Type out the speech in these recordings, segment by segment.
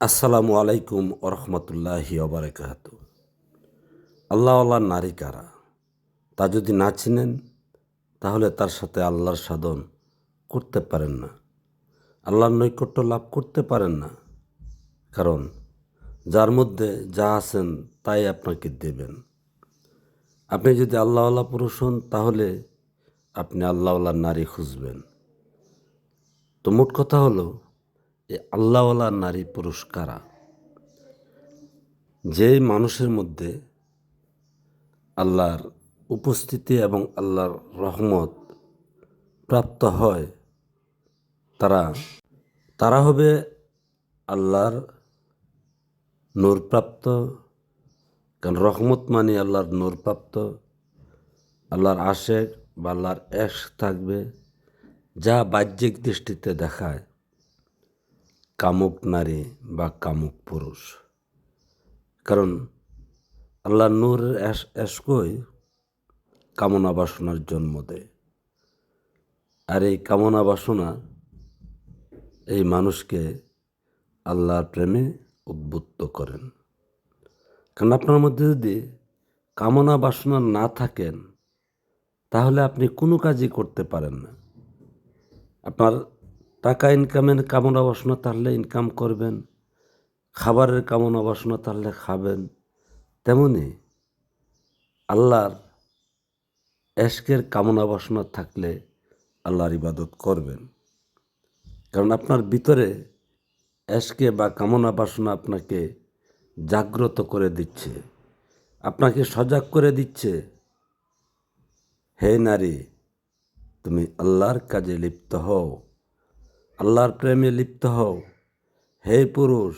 আসসালামু আলাইকুম ওরহমতুল্লাহি ওবরাকাত। আল্লাহওয়ালা নারী কারা তা যদি না চিনেন তাহলে তার সাথে আল্লাহর সাধন করতে পারেন না, আল্লাহর নৈকট্য লাভ করতে পারেন না। কারণ যার মধ্যে যা আছেন তাই আপনাকে দেবেন। আপনি যদি আল্লাহওয়ালা পুরুষ হন তাহলে আপনি আল্লাহওয়ালা নারী খুঁজবেন। তো মোট কথা হলো, এই আল্লাহওয়ালা নারী পুরুষ কারা? যে মানুষের মধ্যে আল্লাহর উপস্থিতি এবং আল্লাহর রহমত প্রাপ্ত হয় তারা তারা হবে আল্লাহর নূরপ্রাপ্ত। কারণ রহমত মানে আল্লাহর নূরপ্রাপ্ত, আল্লাহর আশেক বা আল্লাহর এশক থাকবে, যা বাহ্যিক দৃষ্টিতে দেখায় কামুক নারী বা কামুক পুরুষ। কারণ আল্লাহর নূরের এশকই কামনা বাসনার জন্ম দেয়। আর এই কামনা বাসনা এই মানুষকে আল্লাহর প্রেমে উদ্বুদ্ধ করেন। কারণ আপনার মধ্যে যদি কামনা বাসনা না থাকেন তাহলে আপনি কোনো কাজই করতে পারেন না। আপনার টাকা ইনকামের কামনা বাসনা থাকলে ইনকাম করবেন, খাবারের কামনা বাসনা থাকলে খাবেন। তেমনি আল্লাহর এশকের কামনা বাসনা থাকলে আল্লাহর ইবাদত করবেন। কারণ আপনার ভিতরে এশকে বা কামনা বাসনা আপনাকে জাগ্রত করে দিচ্ছে, আপনাকে সজাগ করে দিচ্ছে, হে নারী তুমি আল্লাহর কাজে লিপ্ত হও, আল্লাহর প্রেমে লিপ্ত হও। হে পুরুষ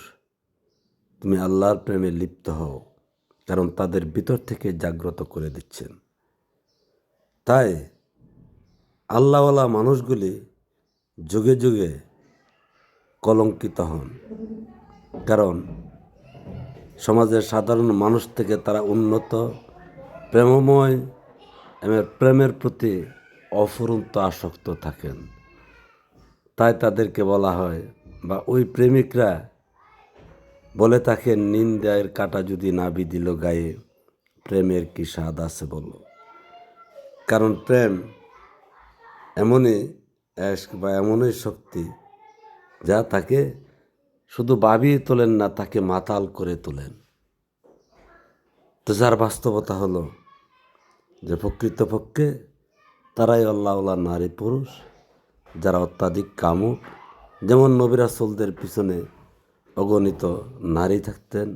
তুমি আল্লাহর প্রেমে লিপ্ত হও। কারণ তাদের ভিতর থেকে জাগ্রত করে দিচ্ছেন। তাই আল্লাহওয়ালা মানুষগুলি যুগে যুগে কলঙ্কিত হন। কারণ সমাজের সাধারণ মানুষ থেকে তারা উন্নত, প্রেমময় এবং প্রেমের প্রতি অফুরন্ত আসক্ত থাকেন। তাই তাদেরকে বলা হয়, বা ওই প্রেমিকরা বলে থাকেন, নিন্দায়ের কাঁটা যদি না বিধিল গায়ে, প্রেমের কি স্বাদ আছে বলো। কারণ প্রেম এমনই এশক বা এমনই শক্তি যা তাকে শুধু ভাবিয়ে তোলেন না, তাকে মাতাল করে তোলেন। তো যার বাস্তবতা হলো যে প্রকৃতপক্ষে তারাই আল্লাহওয়ালা নারী পুরুষ যারা অত্যাধিক কামুক। যেমন নবী রাসূলদের পিছনে অগণিত নারী থাকতেন,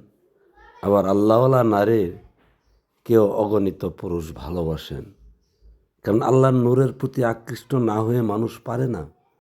আবার আল্লাহওয়ালা নারীর কেউ অগণিত পুরুষ ভালোবাসেন। কারণ আল্লাহর নূরের প্রতি আকৃষ্ট না হয়ে মানুষ পারে না।